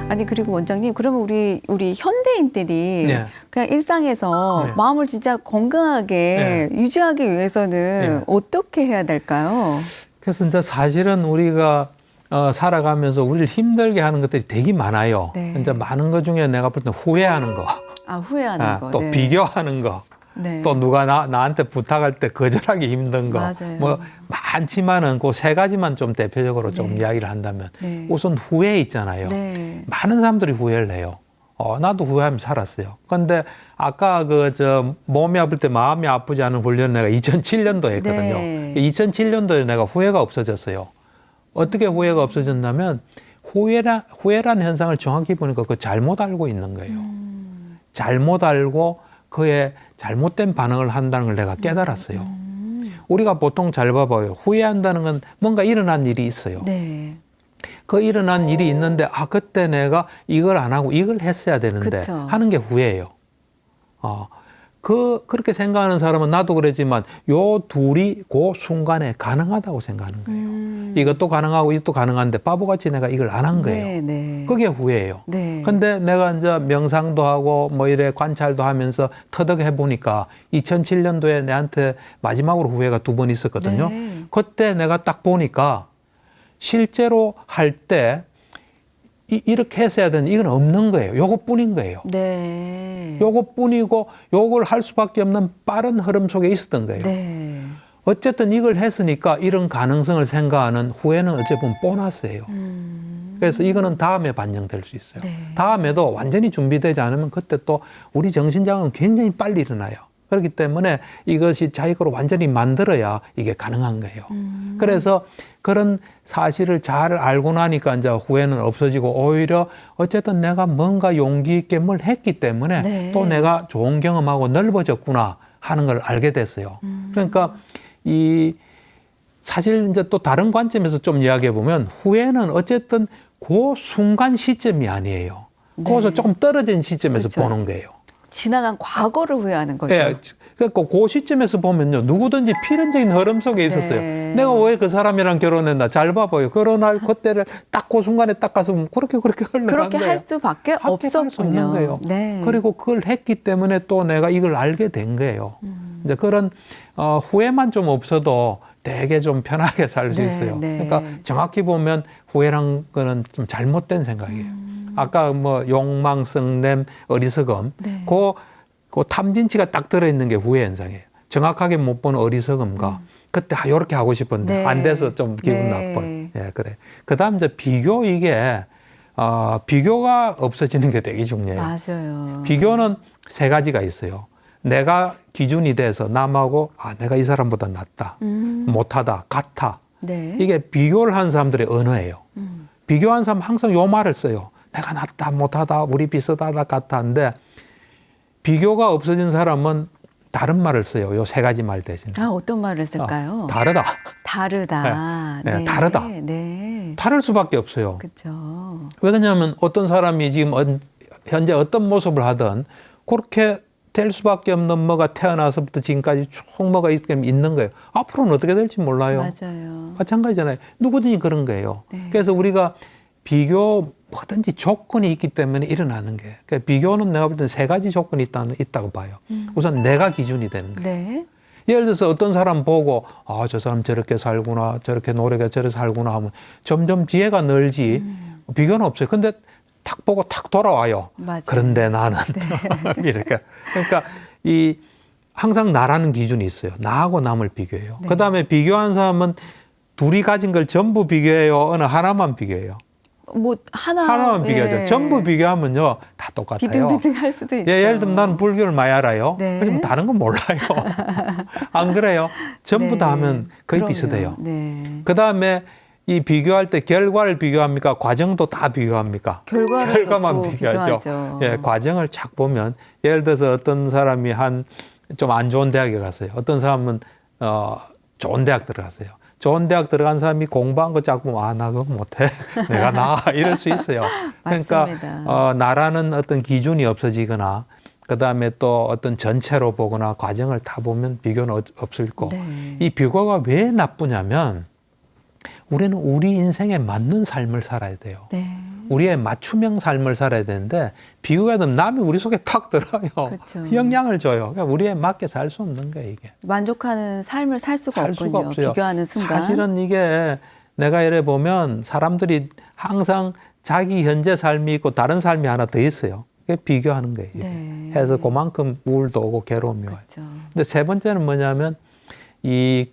아니 그리고 원장님 그러면 우리 현대인들이 그냥 일상에서 마음을 진짜 건강하게 유지하기 위해서는 어떻게 해야 될까요? 그래서 이제 사실은 우리가 살아가면서 우리를 힘들게 하는 것들이 되게 많아요. 이제 많은 것 중에 내가 볼 때 후회하는 거, 후회하는 거, 또 비교하는 거, 또 누가 나한테 부탁할 때 거절하기 힘든 거, 맞아요. 많지만은 그 세 가지만 좀 대표적으로 좀 이야기를 한다면 우선 후회 있잖아요. 많은 사람들이 후회를 해요. 나도 후회하면서 살았어요. 그런데 아까 몸이 아플 때 마음이 아프지 않은 훈련 내가 2007년도에 했거든요. 2007년도에 내가 후회가 없어졌어요. 어떻게 후회가 없어졌냐면 후회란 현상을 정확히 보니까 그 잘못 알고 있는 거예요. 잘못 알고 그의 잘못된 반응을 한다는 걸 내가 깨달았어요. 우리가 보통 잘 봐봐요. 후회한다는 건 뭔가 일어난 일이 있어요. 네. 그 일어난 일이 있는데 그때 내가 이걸 안 하고 이걸 했어야 되는데 그쵸. 하는 게 후회예요. 그렇게 생각하는 사람은 나도 그랬지만 요 둘이 그 순간에 가능하다고 생각하는 거예요. 이것도 가능하고 이것도 가능한데 바보같이 내가 이걸 안 한 거예요. 네, 네. 그게 후회예요. 네. 근데 내가 이제 명상도 하고 뭐 이래 관찰도 하면서 터득해 보니까 2007년도에 내한테 마지막으로 후회가 2번 있었거든요. 네. 그때 내가 딱 보니까 실제로 할 때 이렇게 했어야 되는 이건 없는 거예요. 요것뿐인 거예요. 네. 요것뿐이고 요걸 할 수밖에 없는 빠른 흐름 속에 있었던 거예요. 네. 어쨌든 이걸 했으니까 이런 가능성을 생각하는 후회는 어쨌든 보너스예요. 그래서 이거는 다음에 반영될 수 있어요. 네. 다음에도 완전히 준비되지 않으면 그때 또 우리 정신장은 굉장히 빨리 일어나요. 그렇기 때문에 이것이 자기 거로 완전히 만들어야 이게 가능한 거예요. 그래서 그런 사실을 잘 알고 나니까 이제 후회는 없어지고 오히려 어쨌든 내가 뭔가 용기 있게 뭘 했기 때문에 네. 또 내가 좋은 경험하고 넓어졌구나 하는 걸 알게 됐어요. 그러니까 이 사실 이제 또 다른 관점에서 좀 이야기해 보면 후회는 어쨌든 그 순간 시점이 아니에요. 거기서 조금 떨어진 시점에서 그렇죠. 보는 거예요. 지나간 과거를 후회하는 거죠. 예, 그러니까 그 시점에서 보면요, 누구든지 필연적인 흐름 속에 있었어요. 네. 내가 왜 그 사람이랑 결혼했나? 잘 봐봐요. 결혼할 그때를 딱 그 순간에 딱 가서 그렇게 흘러간 그렇게 거예요. 할 수밖에 할 수 없는 없었군요. 거예요. 네. 그리고 그걸 했기 때문에 또 내가 이걸 알게 된 거예요. 이제 그런 후회만 좀 없어도 되게 좀 편하게 살 수 네, 있어요. 네. 그러니까 정확히 보면 후회란 거는 좀 잘못된 생각이에요. 아까 뭐 욕망, 성냄, 어리석음, 네. 그 탐진치가 딱 들어있는 게 후회 현상이에요. 정확하게 못 본 어리석음과 그때 이렇게 하고 싶었는데 네. 안 돼서 좀 기분 네. 나쁜. 예, 그래. 그다음 이제 비교 이게 비교가 없어지는 게 되게 중요해요. 맞아요. 비교는 3가지가 있어요. 내가 기준이 돼서 남하고 내가 이 사람보다 낫다, 못하다, 같아. 네. 이게 비교를 하는 사람들의 언어예요. 비교하는 사람 항상 요 말을 써요. 내가 낫다, 못하다, 우리 비슷하다, 같아 한데 비교가 없어진 사람은 다른 말을 써요. 요 3가지 말 대신. 어떤 말을 쓸까요? 다르다. 다르다. 네, 다르다. 네. 다를 수밖에 없어요. 그렇죠. 왜 그러냐면 어떤 사람이 지금 현재 어떤 모습을 하든 그렇게 될 수밖에 없는 뭐가 태어나서부터 지금까지 쭉 뭐가 있는 거예요. 앞으로는 어떻게 될지 몰라요. 맞아요. 마찬가지잖아요. 누구든지 그런 거예요. 네. 그래서 우리가 비교 뭐든지 조건이 있기 때문에 일어나는 게. 그러니까 비교는 내가 볼 때는 3가지 조건이 있다고 봐요. 우선 내가 기준이 되는 거예요. 네. 예를 들어서 어떤 사람 보고 저 사람 저렇게 살구나, 저렇게 노래가 저렇게 살구나 하면 점점 지혜가 늘지 비교는 없어요. 근데 탁 보고 탁 돌아와요. 맞아요. 그런데 나는 이렇게. 그러니까 항상 나라는 기준이 있어요. 나하고 남을 비교해요. 네. 그다음에 비교한 사람은 둘이 가진 걸 전부 비교해요. 어느 하나만 비교해요. 뭐 하나만 비교하죠. 전부 비교하면요 다 똑같아요. 비등비등할 수도 있죠. 예를 들면 나는 불교를 많이 알아요. 네. 그러면 다른 건 몰라요. 안 그래요? 전부 네. 다 하면 거의 그럼요. 비슷해요. 네. 그다음에 이 비교할 때 결과를 비교합니까? 과정도 다 비교합니까? 결과만 놓고 비교하죠. 비교하죠. 예, 과정을 착 보면 예를 들어서 어떤 사람이 좀 안 좋은 대학에 갔어요. 어떤 사람은 좋은 대학 들어갔어요. 좋은 대학 들어간 사람이 공부한 거 쫙 보면 나 그거 못해. 내가 이럴 수 있어요. 그러니까 맞습니다. 나라는 어떤 기준이 없어지거나 그다음에 또 어떤 전체로 보거나 과정을 다 보면 비교는 없을 거. 네. 이 비교가 왜 나쁘냐면 우리는 우리 인생에 맞는 삶을 살아야 돼요. 네. 우리의 맞춤형 삶을 살아야 되는데 비교가 되면 남이 우리 속에 탁 들어요. 그렇죠. 영향을 줘요. 그러니까 우리에 맞게 살 수 없는 거예요, 이게. 만족하는 삶을 살 수가 살 없군요. 수가 없어요. 비교하는 순간. 사실은 이게 내가 이래 보면 사람들이 항상 자기 현재 삶이 있고 다른 삶이 하나 더 있어요. 그게 비교하는 거예요. 이게. 네. 해서 그만큼 우울도 오고 괴로움이 와요. 그렇죠. 근데 3번째는 뭐냐면 이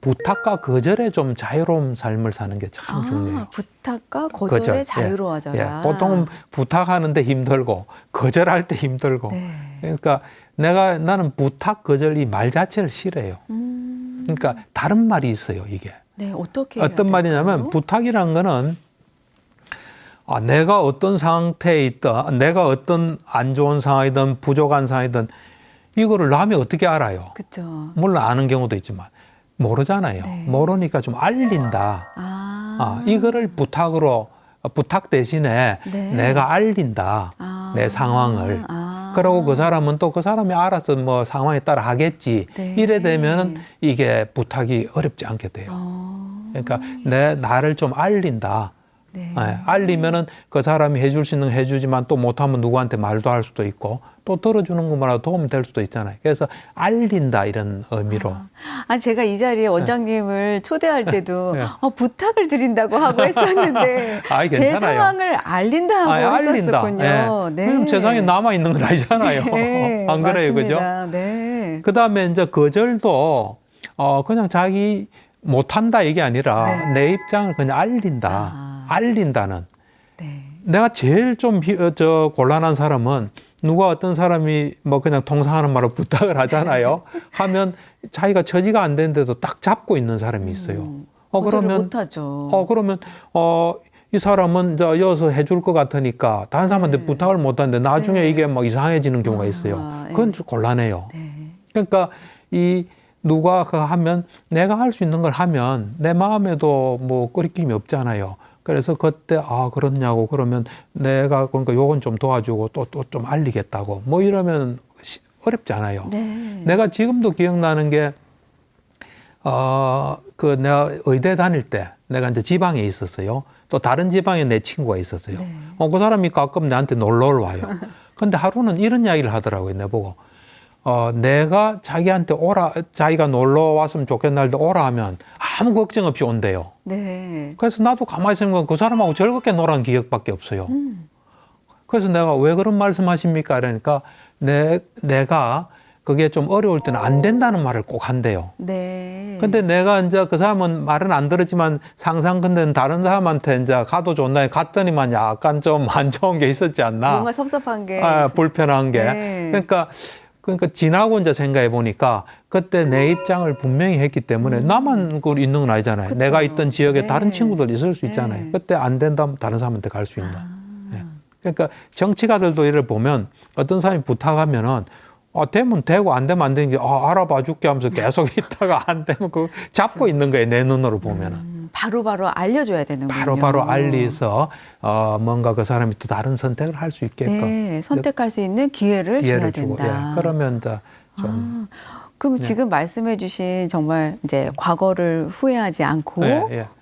부탁과 거절에 좀 자유로운 삶을 사는 게 참 중요해요. 부탁과 거절에 거절. 자유로워져라. 예. 보통은 부탁하는데 힘들고 거절할 때 힘들고. 네. 그러니까 나는 부탁, 거절 이 말 자체를 싫어해요. 그러니까 다른 말이 있어요, 이게. 네, 어떻게 어떤 해야 말이냐면 될까요? 부탁이라는 거는 내가 어떤 상태에 있다, 내가 어떤 안 좋은 상황이든 부족한 상황이든 이거를 남이 어떻게 알아요? 그렇죠. 물론 아는 경우도 있지만 모르잖아요. 네. 모르니까 좀 알린다. 이거를 부탁 대신에 네. 내가 알린다. 내 상황을. 그러고 그 사람은 또 그 사람이 알아서 뭐 상황에 따라 하겠지. 네. 이래 되면은 이게 부탁이 어렵지 않게 돼요. 그러니까 나를 좀 알린다. 네. 알리면은 그 사람이 해줄 수 있는 거 해주지만 또 못하면 누구한테 말도 할 수도 있고 또 들어주는 것만으로 도움이 될 수도 있잖아요. 그래서 알린다 이런 의미로. 제가 이 자리에 원장님을 초대할 때도 네. 부탁을 드린다고 하고 했었는데 아이, 제 괜찮아요. 상황을 알린다 하고 알린다. 했었군요. 네. 그럼 세상에 남아 있는 건 아니잖아요. 네, 안 그래요, 그죠? 맞습니다. 네. 그 다음에 이제 거절도 그냥 자기 못한다 이게 아니라 네. 내 입장을 그냥 알린다. 알린다는. 네. 내가 제일 좀 곤란한 사람은 누가 어떤 사람이 뭐 그냥 통상하는 말로 부탁을 하잖아요. 하면 자기가 처지가 안 되는데도 딱 잡고 있는 사람이 있어요. 그러면 못하죠. 그러면 이 사람은 이제 이어서 해줄 것 같으니까 다른 사람한테 네. 부탁을 못 하는데 나중에 네. 이게 막 이상해지는 경우가 있어요. 그건 좀 곤란해요. 네. 그러니까 누가 하면 내가 할 수 있는 걸 하면 내 마음에도 뭐 꺼리낌이 없잖아요. 그래서 그때 그렇냐고 그러면 내가 그러니까 요건 좀 도와주고 또 좀 알리겠다고 뭐 이러면 어렵지 않아요. 네. 내가 지금도 기억나는 게 내가 의대 다닐 때 내가 이제 지방에 있었어요. 또 다른 지방에 내 친구가 있었어요. 네. 그 사람이 가끔 나한테 놀러 와요. 근데 하루는 이런 이야기를 하더라고요. 내보고 내가 자기한테 자기가 놀러 왔으면 좋겠나 할 때 오라 하면 아무 걱정 없이 온대요. 네. 그래서 나도 가만히 있으면 그 사람하고 즐겁게 놀은 기억밖에 없어요. 그래서 내가 왜 그런 말씀하십니까? 그러니까 내가 그게 좀 어려울 때는 안 된다는 말을 꼭 한대요. 네. 근데 내가 이제 그 사람은 말은 안 들었지만 근데는 다른 사람한테 이제 가도 좋나 갔더니만 약간 좀 안 좋은 게 있었지 않나. 뭔가 섭섭한 게. 불편한 게. 네. 그러니까 지나고 이제 생각해 보니까 그때 내 입장을 분명히 했기 때문에 나만 그 있는 건 아니잖아요. 그쵸. 내가 있던 지역에 네. 다른 친구들 있을 수 있잖아요. 네. 그때 안 된다면 다른 사람한테 갈 수 있나. 네. 그러니까 정치가들도 이를 보면 어떤 사람이 부탁하면은 되면 되고 안 되면 안 되는 게 알아봐 줄게 하면서 계속 있다가 안 되면 그거 잡고 있는 거예요. 내 눈으로 보면은. 바로바로 알려줘야 되는군요. 바로바로 알리서 뭔가 그 사람이 또 다른 선택을 할 수 있게끔 네, 선택할 수 있는 기회를 줘야 주고, 된다. 그러면 좀 그럼 지금 말씀해주신 정말 이제 과거를 후회하지 않고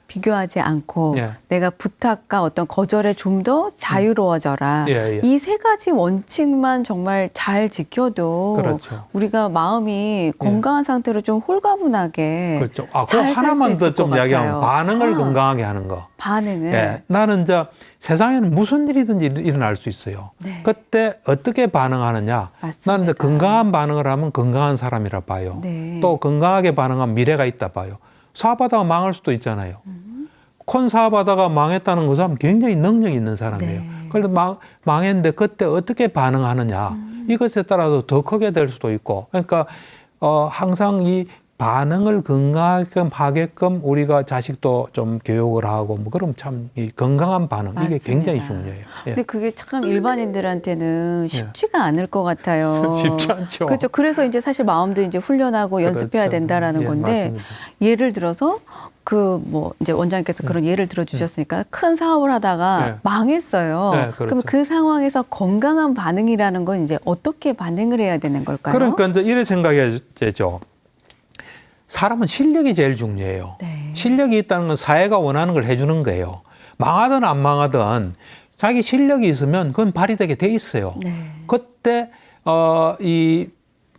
비교하지 않고 예. 내가 부탁과 어떤 거절에 좀 더 자유로워져라. 예. 이 세 가지 원칙만 정말 잘 지켜도 그렇죠. 우리가 마음이 건강한 상태로 좀 홀가분하게 그렇죠. 그 잘 살 수 하나만 있을 더 것 좀 이야기하면 같아요. 반응을 건강하게 하는 거. 반응을. 예. 나는 이제 세상에는 무슨 일이든지 일어날 수 있어요. 네. 그때 어떻게 반응하느냐. 맞습니다. 나는 이제 건강한 반응을 하면 건강한 사람이라 봐요. 네. 또 건강하게 반응하면 미래가 있다 봐요. 사업하다가 망할 수도 있잖아요. 큰 사업하다가 망했다는 것은 굉장히 능력이 있는 사람이에요. 네. 그런데 망했는데 그때 어떻게 반응하느냐. 이것에 따라서 더 크게 될 수도 있고. 그러니까 항상 이 반응을 건강하게끔 하게끔 우리가 자식도 좀 교육을 하고 뭐 그럼 참 이 건강한 반응 맞습니다. 이게 굉장히 중요해요. 예. 근데 그게 참 일반인들한테는 쉽지가 않을 것 같아요. 쉽지 않죠. 그렇죠. 그래서 이제 사실 마음도 이제 훈련하고 연습해야 그렇죠. 된다라는 예, 건데 맞습니다. 예를 들어서 이제 원장님께서 그런 예를 들어 주셨으니까 큰 사업을 하다가 망했어요. 네, 그렇죠. 그럼 그 상황에서 건강한 반응이라는 건 이제 어떻게 반응을 해야 되는 걸까요? 그러니까 이제 이래 생각해야죠. 사람은 실력이 제일 중요해요. 네. 실력이 있다는 건 사회가 원하는 걸 해주는 거예요. 망하든 안 망하든 자기 실력이 있으면 그건 발휘되게 돼 있어요. 네. 그때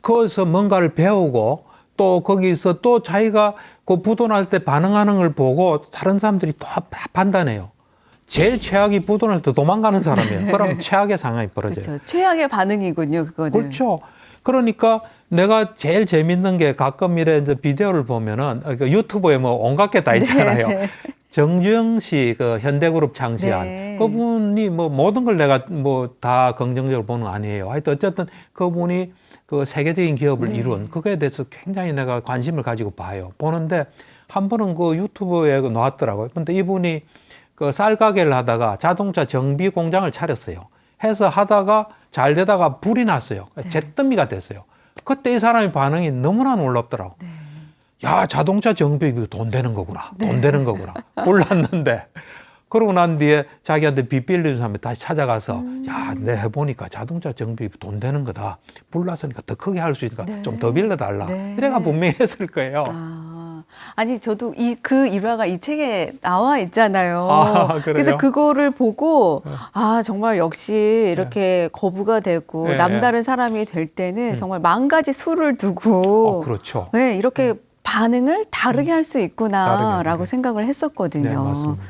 거기서 뭔가를 배우고 또 거기서 또 자기가 그 부도날 때 반응하는 걸 보고 다른 사람들이 또 판단해요. 제일 최악이 부도날 때 도망가는 사람이에요. 그럼 최악의 상황이 벌어져요. 그렇죠. 최악의 반응이군요, 그거는. 그렇죠. 그러니까 내가 제일 재밌는 게 가끔 이제 비디오를 보면은 유튜브에 뭐 온갖 게 다 있잖아요. 네. 정주영 씨, 그 현대그룹 창시한 네. 그분이 뭐 모든 걸 내가 뭐 다 긍정적으로 보는 거 아니에요. 하여튼 어쨌든 그분이 그 세계적인 기업을 이룬 그거에 대해서 굉장히 내가 관심을 가지고 봐요. 보는데 한 번은 그 유튜브에 나왔더라고요. 근데 이분이 그 쌀 가게를 하다가 자동차 정비 공장을 차렸어요. 해서 하다가 잘 되다가 불이 났어요. 잿더미가 됐어요. 그때 이 사람의 반응이 너무나 놀랍더라고. 야, 자동차 정비 돈 되는 거구나. 돈 되는 거구나. 몰랐는데. 그러고 난 뒤에 자기한테 빚 빌려준 사람이 다시 찾아가서 야, 내 해보니까 자동차 정비 돈 되는 거다. 불났으니까 더 크게 할 수 있으니까 좀 더 빌려달라. 이래가 분명히 했을 거예요. 아니 저도 그 일화가 이 책에 나와 있잖아요. 그래요? 그래서 그거를 보고 정말 역시 이렇게 거부가 되고 남다른 사람이 될 때는 정말 만 가지 수를 두고 그렇죠. 네, 이렇게 반응을 다르게 할 수 있구나라고 생각을 했었거든요. 네, 맞습니다.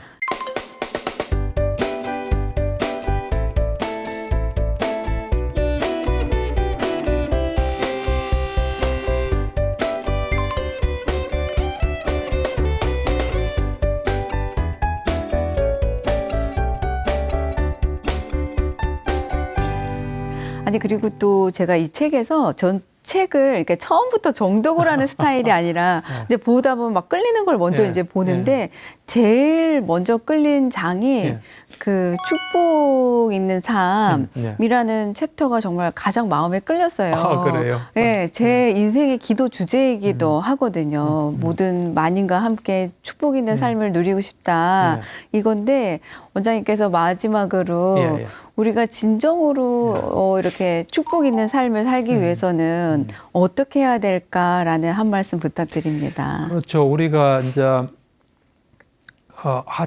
아니 그리고 또 제가 이 책에서 전 책을 이렇게 처음부터 정독을 하는 스타일이 아니라 이제 보다 보면 막 끌리는 걸 먼저 이제 보는데 제일 먼저 끌린 장이 그 축복 있는 삶이라는 챕터가 정말 가장 마음에 끌렸어요. 그래요? 네, 제 인생의 기도 주제이기도 하거든요. 모든 만인과 함께 축복 있는 삶을 누리고 싶다. 이건데 원장님께서 마지막으로 우리가 진정으로 이렇게 축복 있는 삶을 살기 위해서는 어떻게 해야 될까라는 한 말씀 부탁드립니다. 그렇죠. 우리가 이제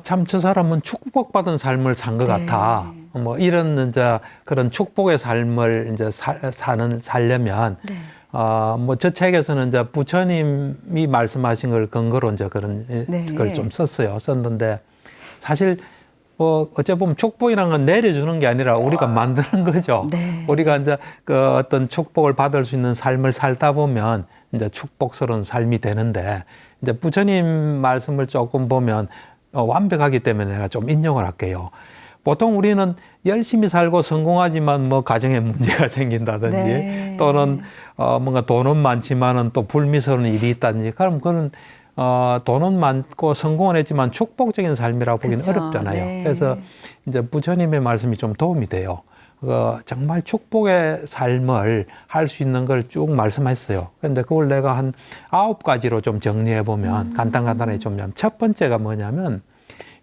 참 저 사람은 축복받은 삶을 산 것 같아. 뭐 이런 이제 그런 축복의 삶을 이제 살려면 뭐 저 책에서는 이제 부처님이 말씀하신 걸 근거로 이제 그런 걸 좀 썼는데 사실 어째 보면 축복이라는 건 내려주는 게 아니라 우리가 만드는 거죠. 우리가 이제 그 어떤 축복을 받을 수 있는 삶을 살다 보면 이제 축복스러운 삶이 되는데 이제 부처님 말씀을 조금 보면 완벽하기 때문에 내가 좀 인용을 할게요. 보통 우리는 열심히 살고 성공하지만 뭐 가정에 문제가 생긴다든지 또는 뭔가 돈은 많지만은 또 불미스러운 일이 있다든지 그럼 그건 돈은 많고 성공은 했지만 축복적인 삶이라고 보기는 어렵잖아요. 그래서 이제 부처님의 말씀이 좀 도움이 돼요. 정말 축복의 삶을 할 수 있는 걸 쭉 말씀했어요. 그런데 그걸 내가 한 9가지로 좀 정리해 보면 간단하게 좀 첫 번째가 뭐냐면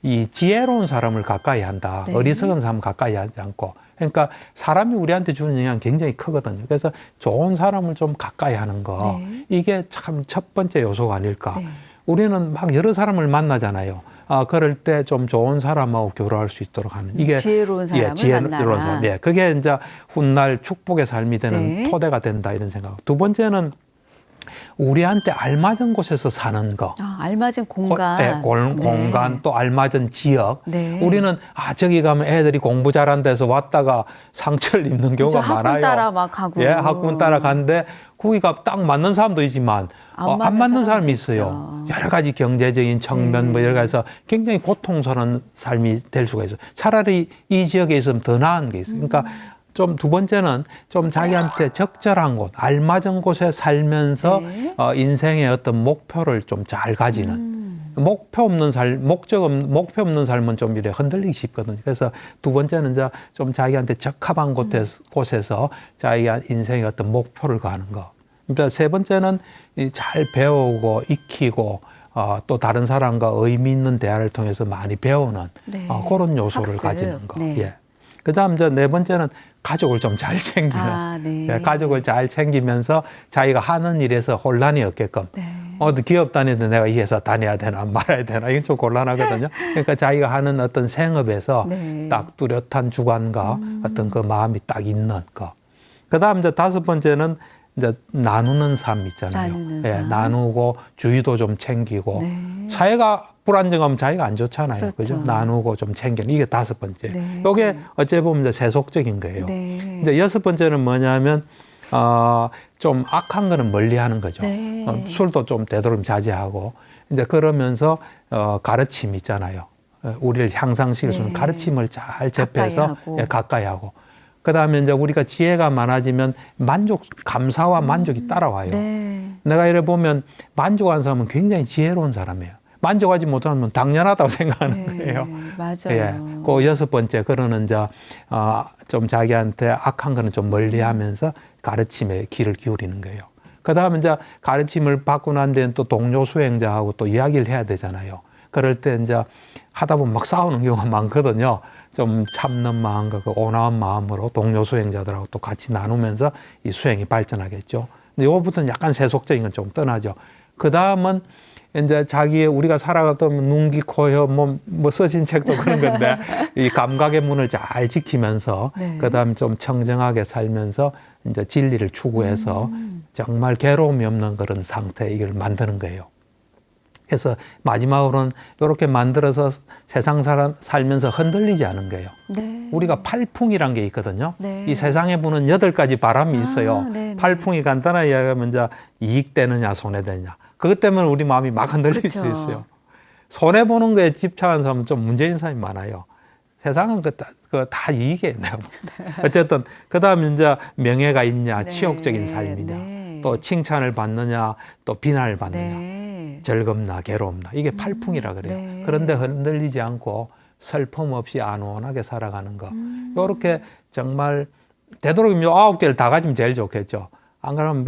이 지혜로운 사람을 가까이 한다. 어리석은 사람 가까이 하지 않고. 그러니까 사람이 우리한테 주는 영향이 굉장히 크거든요. 그래서 좋은 사람을 좀 가까이 하는 거. 이게 참 첫 번째 요소가 아닐까. 우리는 막 여러 사람을 만나잖아요. 그럴 때 좀 좋은 사람하고 교류할 수 있도록 하는 이게 지혜로운 사람을 만나라. 사람. 그게 이제 훗날 축복의 삶이 되는 토대가 된다 이런 생각. 두 번째는 우리한테 알맞은 곳에서 사는 거. 알맞은 공간. 공간 또 알맞은 지역. 우리는 저기 가면 애들이 공부 잘한 데서 왔다가 상처를 입는 경우가 많아요. 학군 따라 막 가고. 학군 따라 간데 거기가 딱 맞는 사람도 있지만 안 맞는 사람이 있어요. 여러 가지 경제적인 측면 뭐 여러 가지에서 굉장히 고통스러운 삶이 될 수가 있어요. 차라리 이 지역에 있으면 더 나은 게 있어요. 그러니까 좀 두 번째는 좀 자기한테 적절한 곳, 알맞은 곳에 살면서 인생의 어떤 목표를 좀 잘 가지는 목표 없는 삶은 좀 이래 흔들리기 쉽거든요. 그래서 두 번째는 이제 좀 자기한테 적합한 곳에서 자기가 인생의 어떤 목표를 가는 거. 그러니까 세 번째는 잘 배우고 익히고 또 다른 사람과 의미 있는 대화를 통해서 많이 배우는 그런 요소를 학습. 가지는 거. 그다음 이제 네 번째는 가족을 좀 잘 챙기는. 가족을 잘 챙기면서 자기가 하는 일에서 혼란이 없게끔. 기업 다니는데 내가 이 회사 다녀야 되나 말아야 되나 이건 좀 곤란하거든요. 그러니까 자기가 하는 어떤 생업에서 딱 뚜렷한 주관과 어떤 그 마음이 딱 있는 거. 그다음 이제 다섯 번째는 이제 나누는 삶 있잖아요. 나누고 주의도 좀 챙기고 사회가 불안정하면 자기가 안 좋잖아요. 그죠? 나누고 좀 챙기는 이게 다섯 번째. 이게 어찌 보면 이제 세속적인 거예요. 이제 여섯 번째는 뭐냐면 좀 악한 거는 멀리하는 거죠. 술도 좀 되도록 자제하고 이제 그러면서 가르침 있잖아요. 우리를 향상시킬 수 있는 가르침을 잘 접해서 가까이 하고. 그다음에 이제 우리가 지혜가 많아지면 감사와 만족이 따라와요. 내가 이래 보면 만족한 사람은 굉장히 지혜로운 사람이에요. 만족하지 못하면 당연하다고 생각하는 거예요. 맞아요. 예. 그 6번째, 그러는 이제, 좀 자기한테 악한 거는 좀 멀리 하면서 가르침에 귀를 기울이는 거예요. 그 다음에 이제 가르침을 받고 난 뒤엔 또 동료 수행자하고 또 이야기를 해야 되잖아요. 그럴 때 이제 하다 보면 막 싸우는 경우가 많거든요. 좀 참는 마음과 그 온화한 마음으로 동료 수행자들하고 또 같이 나누면서 이 수행이 발전하겠죠. 근데 요거부터는 약간 세속적인 건 좀 떠나죠. 그 다음은 이제 우리가 살아가던 눈, 귀, 코, 혀, 뭐 쓰신 책도 그런 건데 이 감각의 문을 잘 지키면서 네. 그 다음 좀 청정하게 살면서 이제 진리를 추구해서 정말 괴로움이 없는 그런 상태 이걸 만드는 거예요. 그래서 마지막으로는 이렇게 만들어서 세상 살면서 흔들리지 않은 거예요. 네. 우리가 팔풍이란 게 있거든요. 네. 이 세상에 부는 8가지 바람이 있어요. 네, 네. 팔풍이 간단하게 이야기하면 이제 이익되느냐 손해되느냐. 그것 때문에 우리 마음이 막 흔들릴 그렇죠. 수 있어요. 손해보는 거에 집착하는 사람은 좀 문제인 사람이 많아요. 세상은 다 이익이에요. 어쨌든 그 다음에 이제 명예가 있냐, 네. 치욕적인 삶이냐, 네. 또 칭찬을 받느냐, 또 비난을 받느냐, 네. 즐겁나 괴롭나 이게 팔풍이라 그래요. 네. 그런데 흔들리지 않고 슬픔 없이 안온하게 살아가는 거. 이렇게 정말 되도록이면 9개를 다 가지면 제일 좋겠죠. 안 그러면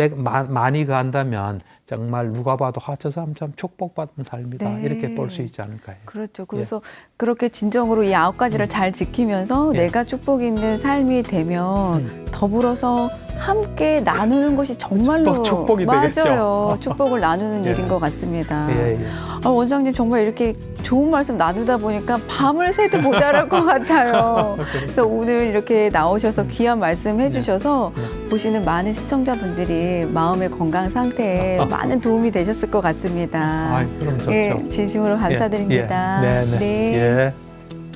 많이 간다면 정말 누가 봐도 저 사람 참 축복받은 삶이다. 네. 이렇게 볼 수 있지 않을까요? 그렇죠. 그래서 그렇게 진정으로 이 9가지를 잘 지키면서 예. 내가 축복 있는 삶이 되면 더불어서 함께 나누는 것이 정말로 또 축복이 맞아요. 되겠죠. 축복을 나누는 예. 일인 것 같습니다. 예, 예. 원장님 정말 이렇게 좋은 말씀 나누다 보니까 밤을 새도 모자랄 것 같아요. 그래서 오늘 이렇게 나오셔서 귀한 말씀 해주셔서 보시는 많은 시청자분들이 마음의 건강 상태에 많은 도움이 되셨을 것 같습니다. 그럼 좋죠. 예, 진심으로 감사드립니다. 예, 네, 네. 네. 예.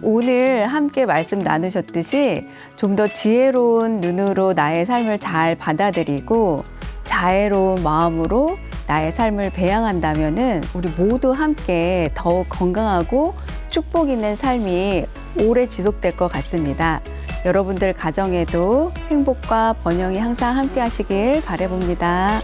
오늘 함께 말씀 나누셨듯이 좀 더 지혜로운 눈으로 나의 삶을 잘 받아들이고 자애로운 마음으로 나의 삶을 배양한다면은 우리 모두 함께 더욱 건강하고 축복 있는 삶이 오래 지속될 것 같습니다. 여러분들 가정에도 행복과 번영이 항상 함께 하시길 바라봅니다.